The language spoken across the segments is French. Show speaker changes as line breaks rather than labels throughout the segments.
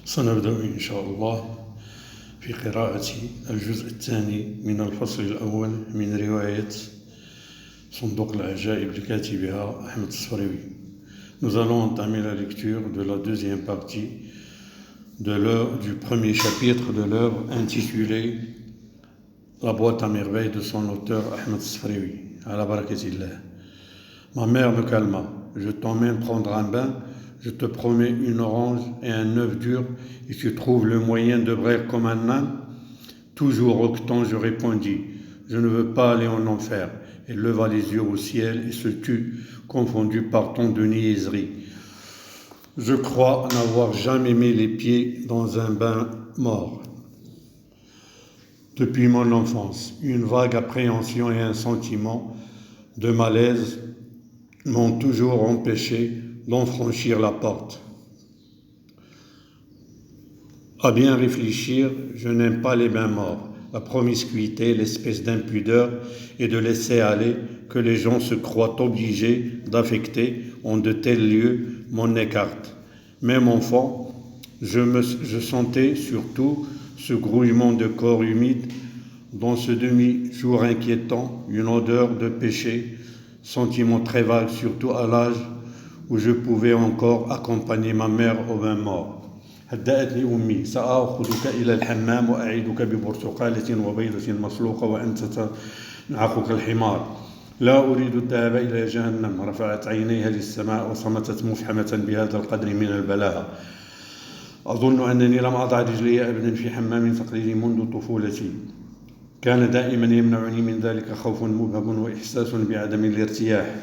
سنبدأ إن شاء الله في قراءة الجزء الثاني من الفصل الأول من رواية صندوق العجائب لكاتبها أحمد الصفريوي. Nous allons entamer la lecture de la deuxième partie du premier chapitre de l'œuvre intitulée La boîte à merveilles de son auteur Ahmed Sfrioui. Ala barakatillah. Ma mère me calma. Je t'emmène prendre un bain, je te promets une orange et un œuf dur et tu trouves le moyen de briller comme un âne. Toujours octant, je répondis, je ne veux pas aller en enfer. Elle leva les yeux au ciel et se tut, confondue par tant de niaiseries. Je crois n'avoir jamais mis les pieds dans un bain mort. Depuis mon enfance, une vague appréhension et un sentiment de malaise m'ont toujours empêché d'en franchir la porte. À bien réfléchir, je n'aime pas les bains morts, la promiscuité, l'espèce d'impudeur et de laisser aller que les gens se croient obligés d'affecter en de tels lieux m'en écarte. Même enfant, je sentais surtout ce grouillement de corps humide dans ce demi-jour inquiétant, une odeur de péché, sentiment très vague, surtout à l'âge où je pouvais encore accompagner ma mère au bain mort. هدأتني أمي سآخذك إلى الحمام وأعيدك ببرتقالة وبيضة مسلوقة وأنت تنعقك الحمار لا أريد الذهاب إلى جهنم. رفعت عينيها للسماء وصمتت مفحمة بهذا القدر من البلاهة. أظن أنني لم أضع رجلي أبدا في حمام تقليدي منذ طفولتي. كان دائما يمنعني من ذلك خوف مبهم وإحساس بعدم الارتياح.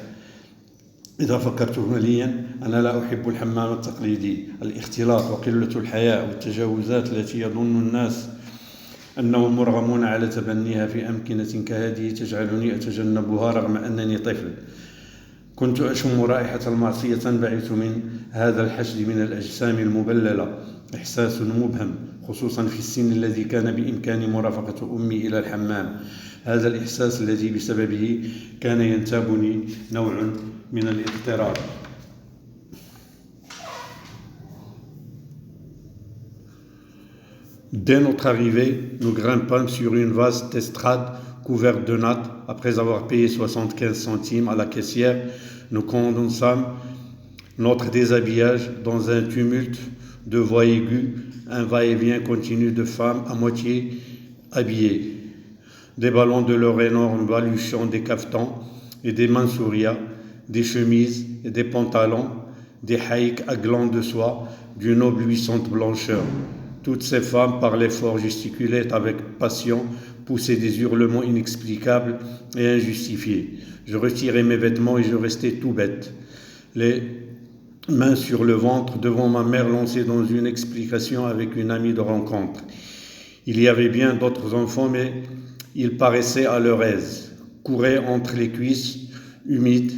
إذا فكرت مليا أنا لا أحب الحمام التقليدي. الاختلاط وقلة الحياء والتجاوزات التي يظن الناس أنهم مرغمون على تبنيها في أمكنة كهذه تجعلني أتجنبها رغم أنني طفل. كنت أشم رائحة المعصية تنبعث من هذا الحشد من الأجسام المبللة. إحساس مبهم خصوصا في السن الذي كان بإمكاني مرافقة أمي إلى الحمام. هذا الإحساس الذي بسببه كان ينتابني نوع من الاضطراب. Dès notre arrivée, nous grimpâmes sur une vaste estrade couverte de nattes. Après avoir payé 75 centimes à la caissière, nous condensâmes notre déshabillage dans un tumulte de voix aiguës, un va-et-vient continu de femmes à moitié habillées, déballant de leur énorme baluchon des cafetans et des mansouria, des chemises et des pantalons, des haïks à glands de soie d'une éblouissante blancheur. Toutes ces femmes parlaient fort, gesticulaient avec passion, poussaient des hurlements inexplicables et injustifiés. Je retirais mes vêtements et je restais tout bête, les mains sur le ventre, devant ma mère lancée dans une explication avec une amie de rencontre. Il y avait bien d'autres enfants, mais ils paraissaient à leur aise, couraient entre les cuisses humides,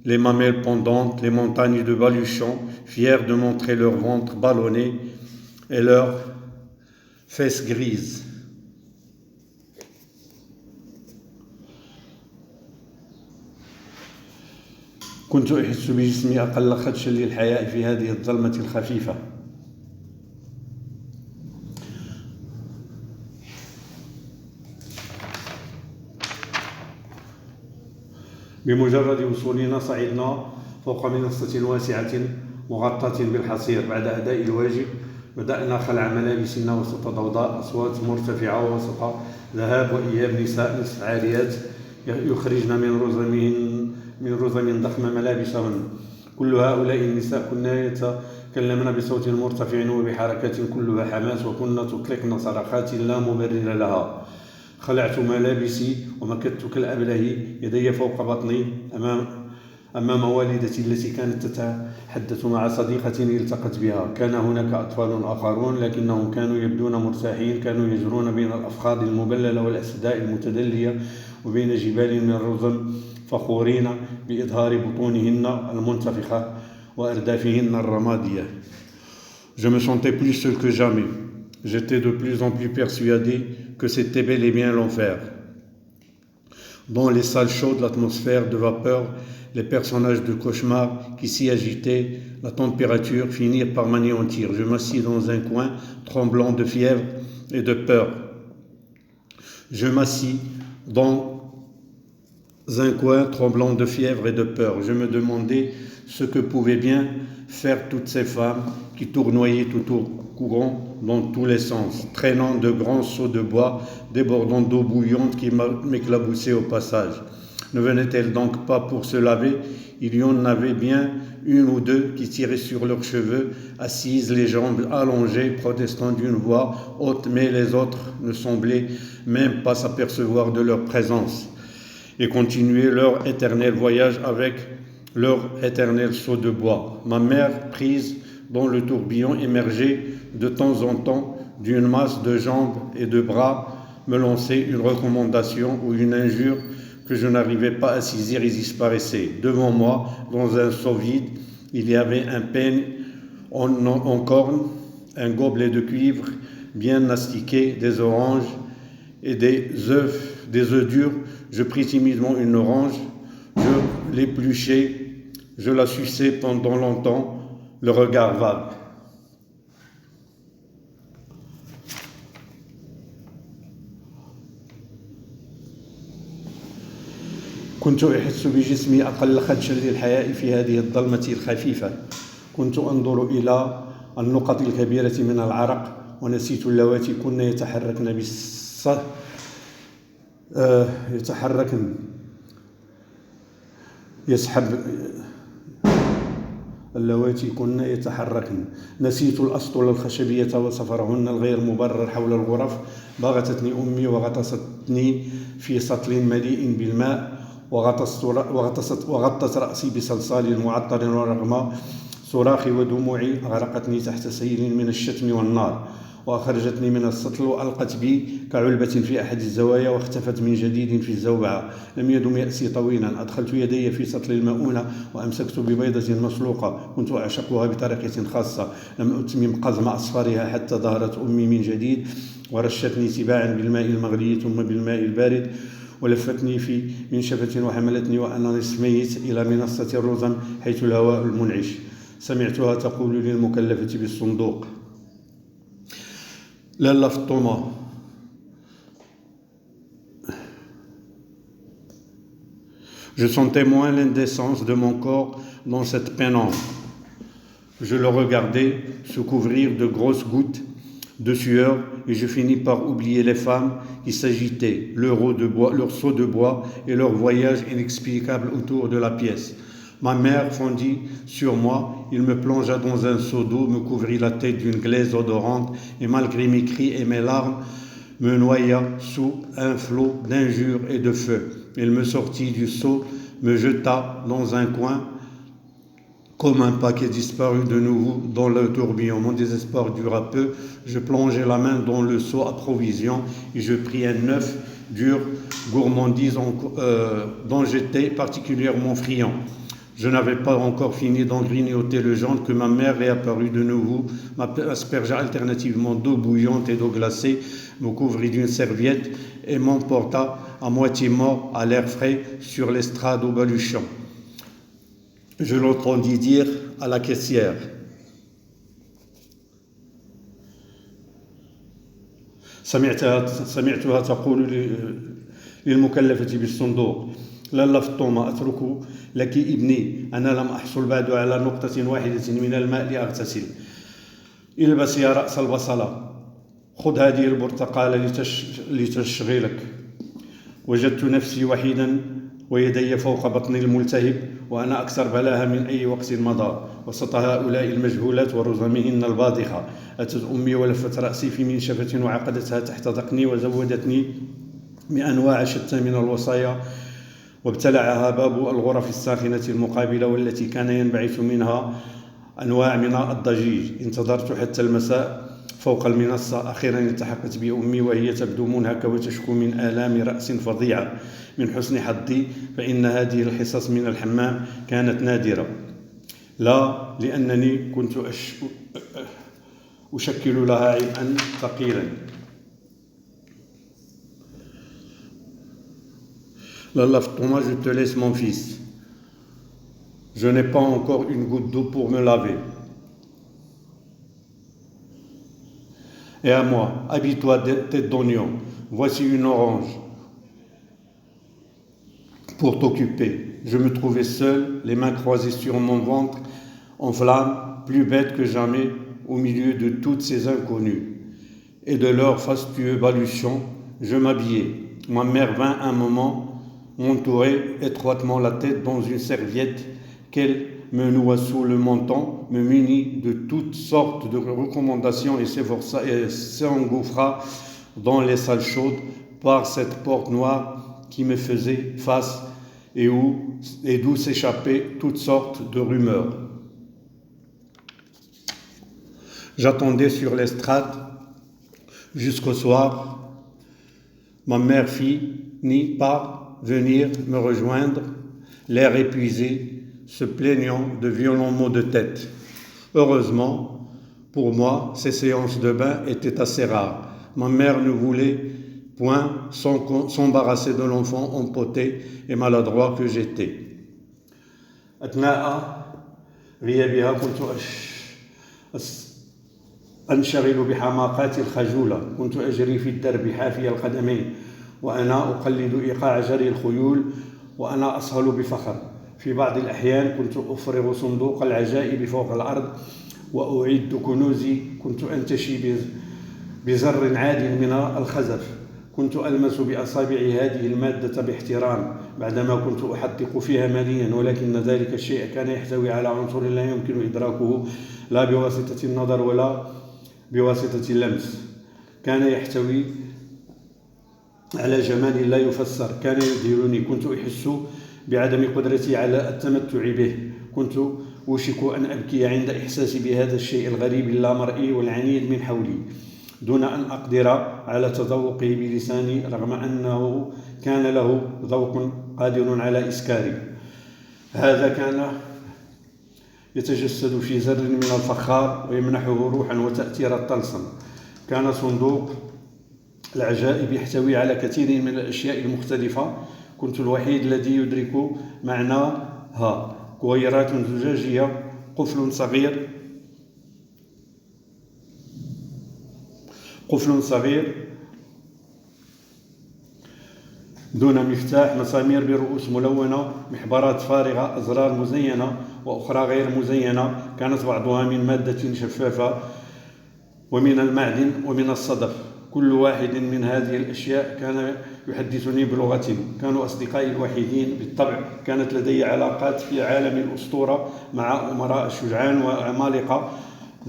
les mamelles pendantes, les montagnes de baluchons, fiers de montrer leur ventre ballonné et leurs fesses grises. كنت أحس بجسمي أقل خدشا للحياء في هذه الظلمة الخفيفة. بمجرد وصولنا صعدنا فوق منصة واسعة مغطاة بالحصير. بعد أداء الواجب بدأنا خلع ملابسنا وسط ضوضاء أصوات مرتفعة ووسط ذهاب وإياب نساء نصف عاريات يخرجن من رزم ضخم ملابسهن. كل هؤلاء النساء كن يتكلمن بصوت مرتفع وبحركات كلها حماس وكن تطلقن صرخات لا مبرر لها. خلعت ملابسي ومكثت كالأبله يدي فوق بطني أمام والدتي التي كانت تتحدث مع صديقة التقت بها. كان هناك أطفال آخرون لكنهم كانوا يبدون مرتاحين. كانوا يجرون بين الأفخاذ المبللة والأسداء المتدلية وبين جبال من الرزم فخورين بإظهار بطونهن المنتفخة وأردافهن الرمادية. Je me sentais plus seul que jamais. J'étais de plus en plus persuadé que c'était bel et bien l'enfer. Dans les salles chaudes, l'atmosphère de vapeur, les personnages de cauchemar qui s'y agitaient, la température, finirent par m'anéantir. Je m'assis dans un coin, tremblant de fièvre et de peur. Je m'assis dans un coin, tremblant de fièvre et de peur. Je me demandais ce que pouvaient bien faire toutes ces femmes qui tournoyaient tout au courant dans tous les sens, traînant de grands seaux de bois débordant d'eau bouillante qui m'éclaboussaient au passage. Ne venaient-elles donc pas pour se laver? Il y en avait bien une ou deux qui tiraient sur leurs cheveux, assises, les jambes allongées, protestant d'une voix haute, mais les autres ne semblaient même pas s'apercevoir de leur présence et continuaient leur éternel voyage avec leur éternel seau de bois. Ma mère, prise dans le tourbillon, émergeait de temps en temps d'une masse de jambes et de bras, me lançait une recommandation ou une injure que je n'arrivais pas à saisir et disparaissait. Devant moi, dans un seau vide, il y avait un peigne en corne, un gobelet de cuivre bien astiqué, des oranges et des œufs durs. Je pris timidement une orange, je l'épluchai, je la suçai pendant longtemps, le regard vague. كنت أحس بجسمي أقل خدشا للحياة في هذه الظلمة الخفيفة. كنت أنظر إلى النقط الكبيرة من العرق ونسيت اللواتي كن يتحركن نسيت الأسطول الخشبية وسفرهن الغير مبرر حول الغرف. ضغطتني أمي وغطستني في سطل مليء بالماء وغطت رأسي بصلصال معطر، ورغم صراخي ودموعي أغرقتني تحت سيل من الشتم والنار، وأخرجتني من السطل وألقت بي كعلبة في أحد الزوايا واختفت من جديد في الزوبعة. لم يدم يأسي طويلا. أدخلت يدي في سطل المؤونة وأمسكت ببيضة مسلوقة كنت أعشقها بطريقة خاصة. لم أتمم قزم أصفارها حتى ظهرت أمي من جديد ورشتني تباعا بالماء المغلي ثم بالماء البارد، ولفتني في منشفة وحملتني وأنا نصف ميت إلى منصة الرزم حيث الهواء المنعش. سمعتها تقول للمكلفة بالصندوق: Lalla Thomas. Je sentais moins l'indécence de mon corps dans cette pénombre. Je le regardais se couvrir de grosses gouttes de sueur et je finis par oublier les femmes qui s'agitaient, leur seau de bois et leur voyage inexplicable autour de la pièce. Ma mère fondit sur moi, il me plongea dans un seau d'eau, me couvrit la tête d'une glaise odorante et malgré mes cris et mes larmes, me noya sous un flot d'injures et de feu. Il me sortit du seau, me jeta dans un coin comme un paquet disparu de nouveau dans le tourbillon. Mon désespoir dura peu, je plongeai la main dans le seau à provisions et je pris un œuf dur, gourmandise dont j'étais particulièrement friand. Je n'avais pas encore fini d'en grignoter le jaune que ma mère réapparut de nouveau, m'aspergea alternativement d'eau bouillante et d'eau glacée, me couvrit d'une serviette et m'emporta à moitié mort à l'air frais sur l'estrade au baluchon. Je l'entendis dire à la caissière: سمعتها تقول للمكلفة بالصندوق: لالا فطومة، أترك لك ابني، أنا لم أحصل بعد على نقطة واحدة من الماء لأغتسل. البس يا رأس البصلة، خذ هذه البرتقالة لتشغلك. وجدت نفسي وحيدا ويدي فوق بطني الملتهب وأنا أكثر بلاها من أي وقت مضى وسط هؤلاء المجهولات ورزمهن الباضخة. أتت أمي ولفت رأسي في منشفة وعقدتها تحت ذقني وزودتني بأنواع شتى من الوصايا، وابتلعها باب الغرف الساخنة المقابلة والتي كان ينبعث منها أنواع من الضجيج. انتظرت حتى المساء فوق المنصة. أخيرا التحقت بأمي وهي تبدو منهكة وتشكو من آلام رأس فظيعة. من حسن حظي فإن هذه الحصص من الحمام كانت نادرة، لا لأنني كنت أشكل لها عبئا ثقيلا. Lalla Thomas, je te laisse mon fils. Je n'ai pas encore une goutte d'eau pour me laver. Et à moi, habille-toi tête d'oignon, voici une orange pour t'occuper. Je me trouvais seul, les mains croisées sur mon ventre, en flammes, plus bête que jamais, au milieu de toutes ces inconnues. Et de leurs fastueux balbutiements, je m'habillai. Ma mère vint un moment m'entourer étroitement la tête dans une serviette qu'elle me noua sous le menton, me munit de toutes sortes de recommandations et s'engouffra dans les salles chaudes par cette porte noire qui me faisait face et d'où s'échappaient toutes sortes de rumeurs. J'attendais sur l'estrade jusqu'au soir. Ma mère finit par venir me rejoindre, l'air épuisé, se plaignant de violents maux de tête. Heureusement, pour moi, ces séances de bain étaient assez rares. Ma mère ne voulait point s'embarrasser de l'enfant empoté et maladroit que j'étais. أثناء غيابها كنت أنشغل بحماقات الخجولة. كنت أجري في الدرب حافي القدمين وأنا أقلد إيقاع جري الخيول وأنا أصهل بفخر. في بعض الأحيان كنت أفرغ صندوق العجائب فوق الأرض وأعد كنوزي. كنت أنتشي بزر عاد من الخزف. كنت ألمس بأصابع هذه المادة باحترام بعدما كنت أحدق فيها ماليا، ولكن ذلك الشيء كان يحتوي على عنصر لا يمكن إدراكه لا بواسطة النظر ولا بواسطة اللمس. كان يحتوي على جمال لا يفسر، كان يذهلني. كنت أحس بعدم قدرتي على التمتع به. كنت أوشك أن أبكي عند إحساسي بهذا الشيء الغريب اللامرئي والعنيد من حولي دون أن أقدر على تذوقه بلساني، رغم أنه كان له ذوق قادر على إسكاري. هذا كان يتجسد في زر من الفخار ويمنحه روحا وتأثير الطلسم. كان صندوق العجائب يحتوي على كثير من الأشياء المختلفة. كنت الوحيد الذي يدرك معناها. كويرات زجاجية، قفل صغير دون مفتاح، مسامير برؤوس ملونة، محبرات فارغة، أزرار مزينة وأخرى غير مزينة، كانت بعضها من مادة شفافة ومن المعدن ومن الصدف. كل واحد من هذه الأشياء كان يحدثني بلغة. كانوا أصدقائي الوحيدين بالطبع. كانت لدي علاقات في عالم الأسطورة مع أمراء شجعان وعمالقة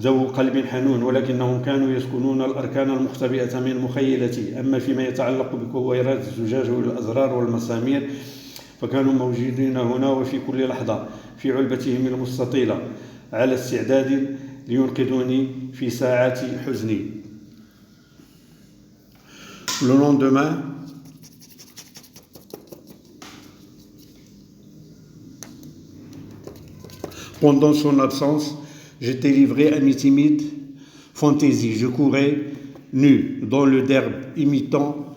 ذو قلب حنون، ولكنهم كانوا يسكنون الأركان المختبئة من مخيلتي. أما فيما يتعلق بكويرات الزجاج والأزرار والمسامير فكانوا موجودين هنا وفي كل لحظة في علبتهم المستطيلة، على استعداد لينقذوني في ساعات حزني. Le lendemain, pendant son absence, j'étais livré à mes timides fantaisies. Je courais nu dans le derbe, imitant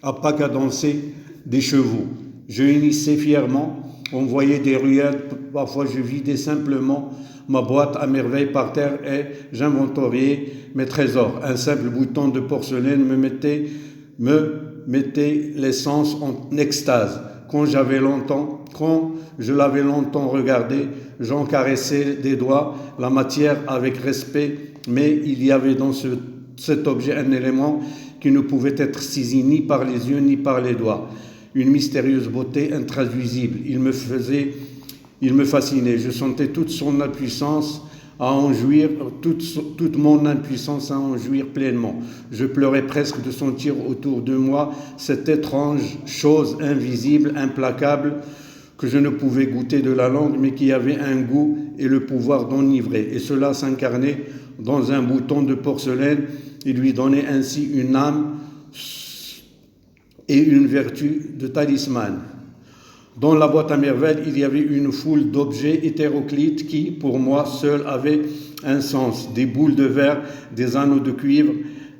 à pas cadencer des chevaux. Je hennissais fièrement, on voyait des ruelles, parfois je vidais simplement ma boîte à merveille par terre et j'inventoriais mes trésors. Un simple bouton de porcelaine me mettait l'essence en extase. Quand je l'avais longtemps regardé, j'en caressais des doigts la matière avec respect, mais il y avait dans cet objet un élément qui ne pouvait être saisi ni par les yeux ni par les doigts. Une mystérieuse beauté intraduisible. Il me fascinait. Je sentais toute son impuissance à en jouir, toute mon impuissance à en jouir pleinement. Je pleurais presque de sentir autour de moi cette étrange chose invisible, implacable, que je ne pouvais goûter de la langue, mais qui avait un goût et le pouvoir d'enivrer. Et cela s'incarnait dans un bouton de porcelaine et lui donnait ainsi une âme et une vertu de talisman. Dans la boîte à merveilles, il y avait une foule d'objets hétéroclites qui, pour moi seul, avaient un sens. Des boules de verre, des anneaux de cuivre,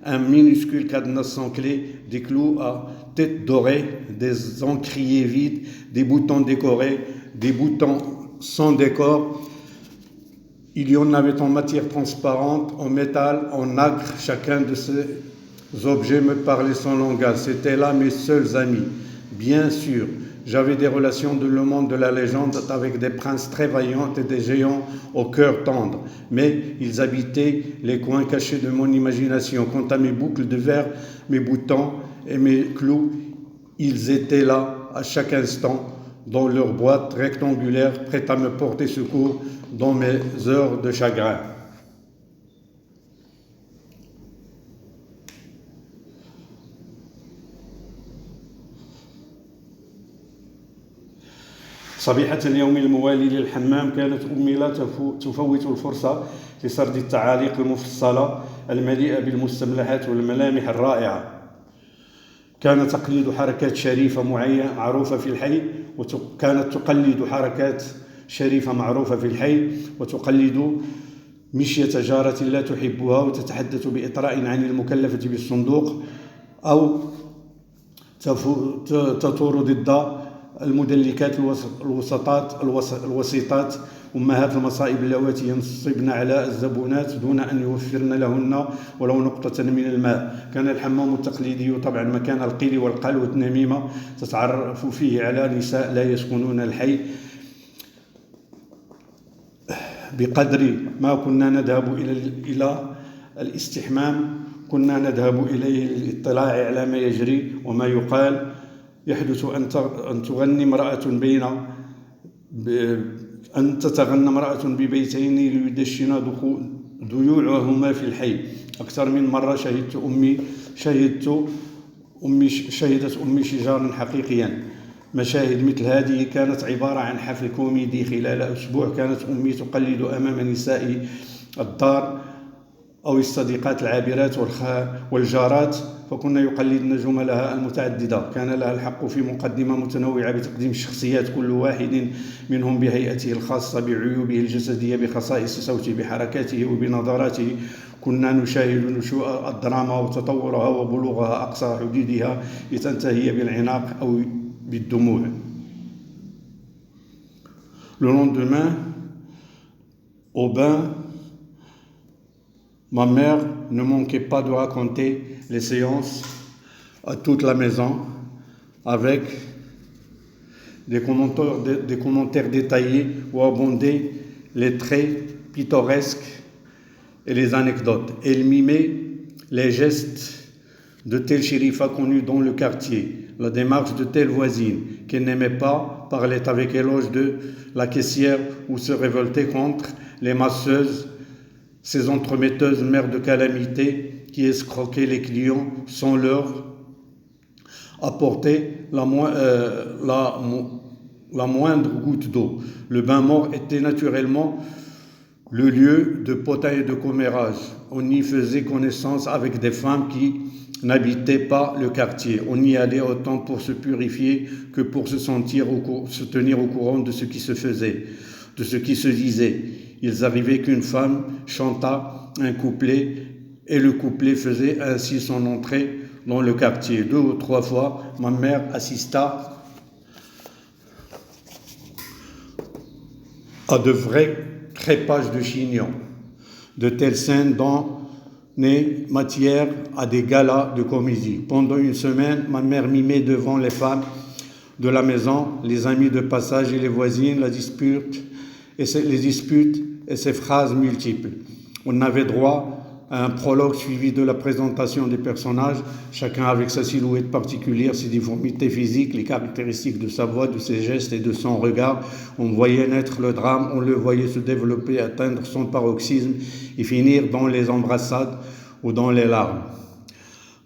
un minuscule cadenas sans clé, des clous à tête dorée, des encriers vides, des boutons décorés, des boutons sans décor. Il y en avait en matière transparente, en métal, en nacre. Chacun de ces objets me parlait son langage. C'étaient là mes seuls amis. Bien sûr, j'avais des relations de le monde de la légende avec des princes très vaillants et des géants au cœur tendre. Mais ils habitaient les coins cachés de mon imagination. Quant à mes boucles de verre, mes boutons et mes clous, ils étaient là à chaque instant, dans leur boîte rectangulaire, prête à me porter secours dans mes heures de chagrin. صبيحة اليوم الموالي للحمام كانت أمي لا تفوت الفرصة لسرد التعاليق المفصلة المليئة بالمستملحات والملامح الرائعة. كان تقليد حركات شريفة معروفة في الحي كانت تقلد حركات شريفة معروفة في الحي وتقلد مشية جارة لا تحبها وتتحدث بإطراء عن المكلفة بالصندوق أو تثور ضد المدلكات الوسيطات أمهات المصائب اللواتي ينصبن على الزبونات دون أن يوفرن لهن ولو نقطة من الماء. كان الحمام التقليدي طبعا مكان القيل والقال والنميمة تتعرف فيه على نساء لا يسكنون الحي. بقدر ما كنا نذهب إلى الاستحمام كنا نذهب إليه للاطلاع على ما يجري وما يقال. يحدث أن تتغنى امرأة ببيتين ليدشن ضيوعهما في الحي. أكثر من مرة شهدت أمي شجارا حقيقيا. مشاهد مثل هذه كانت عبارة عن حفل كوميدي. خلال أسبوع كانت أمي تقلد أمام نساء الدار أو الصديقات العابرات والجارات فكنا يقلدن جملها المتعددة. كان لها الحق في مقدمة متنوعة بتقديم الشخصيات كل واحد منهم بهيئته الخاصة بعيوبه الجسدية بخصائص صوته بحركاته وبنظراته. كنا نشاهد نشوء الدراما وتطورها وبلوغها أقصى حدودها لتنتهي بالعناق أو بالدموع. Le lendemain, au bain, ma mère ne manquait pas de raconter les séances à toute la maison avec des commentaires détaillés où abondaient les traits pittoresques et les anecdotes. Elle mimait les gestes de telle chérifa connue dans le quartier, la démarche de telle voisine qu'elle n'aimait pas, parlait avec éloge de la caissière ou se révoltait contre les masseuses, ces entremetteuses mères de calamité qui escroquaient les clients sans leur apporter la moindre goutte d'eau. Le bain mort était naturellement le lieu de potin et de commérage. On y faisait connaissance avec des femmes qui n'habitaient pas le quartier. On y allait autant pour se purifier que pour se tenir au courant de ce qui se faisait, de ce qui se disait. Il arrivait qu'une femme chantât un couplet et le couplet faisait ainsi son entrée dans le quartier. 2 ou 3 fois, ma mère assista à de vrais crépages de chignons. De telles scènes donnaient matière à des galas de comédie. Pendant une semaine, ma mère mimait devant les femmes de la maison, les amis de passage et les voisines, les disputes et ses phrases multiples. On avait droit à un prologue suivi de la présentation des personnages, chacun avec sa silhouette particulière, ses difformités physiques, les caractéristiques de sa voix, de ses gestes et de son regard. On voyait naître le drame, on le voyait se développer, atteindre son paroxysme et finir dans les embrassades ou dans les larmes.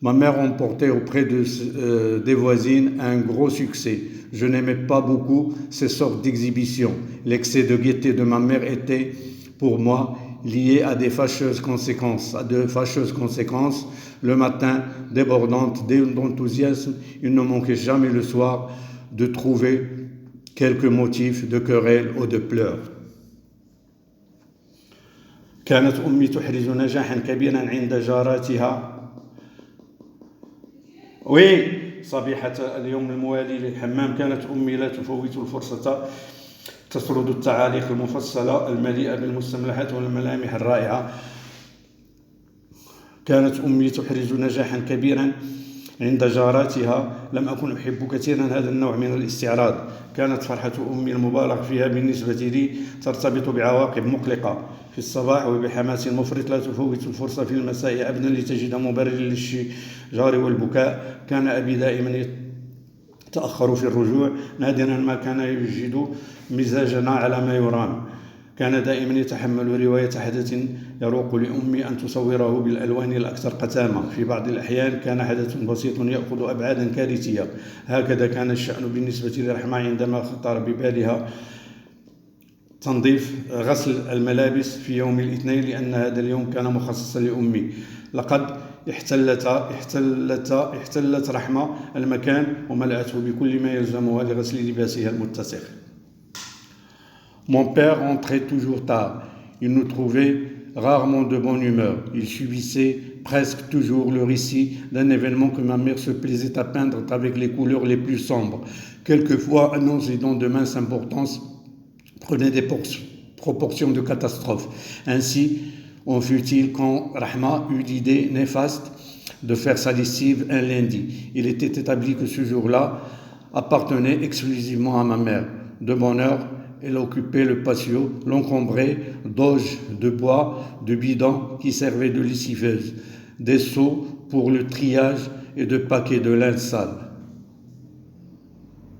Ma mère remportait auprès des voisines un gros succès. Je n'aimais pas beaucoup ces sortes d'exhibitions. L'excès de gaieté de ma mère était, pour moi, lié à de fâcheuses conséquences. Le matin, débordante d'enthousiasme, il ne manquait jamais le soir de trouver quelques motifs de querelle ou de pleurs. كانت أمي تحرز نجاحا كبيرا عند جاراتها. Oui, صبيحة اليوم الموالي للحمام كانت أمي لا تفوت الفرصة، تسرد التعاليق المفصلة المليئة بالمستملحات والملامح الرائعة. كانت أمي تحرز نجاحا كبيرا عند جاراتها. لم أكن أحب كثيرا هذا النوع من الاستعراض. كانت فرحة أمي المبالغ فيها بالنسبة لي ترتبط بعواقب مقلقة في الصباح وبحماس مفرط. لا تفوت الفرصة في المساء أبدا لتجد مبرر للشجار والبكاء. كان أبي دائما يتأخر في الرجوع، نادرا ما كان يجد مزاجنا على ما يرام. كان دائما يتحمل رواية حدث يروق لأمي أن تصوره بالألوان الأكثر قتامة. في بعض الأحيان كان حدث بسيط يأخذ أبعادا كارثية. هكذا كان الشأن بالنسبة لرحمة عندما خطر ببالها تنظيف غسل الملابس في يوم الاثنين، لأن هذا اليوم كان مخصصا لأمي. لقد احتلت رحمة المكان وملأته بكل ما يلزمها لغسل لباسها المتسخ. Mon père rentrait toujours tard. Il nous trouvait rarement de bonne humeur. Il subissait presque toujours le récit d'un événement que ma mère se plaisait à peindre avec les couleurs les plus sombres. Quelquefois, un incident de mince importance prenait des proportions de catastrophe. Ainsi en fut-il quand Rahma eut l'idée néfaste de faire sa lessive un lundi. Il était établi que ce jour-là appartenait exclusivement à ma mère. De bonne heure, elle occupait le patio, l'encombrait d'auges de bois, de bidons qui servaient de lessiveuse, des seaux pour le triage et de paquets de linge sale.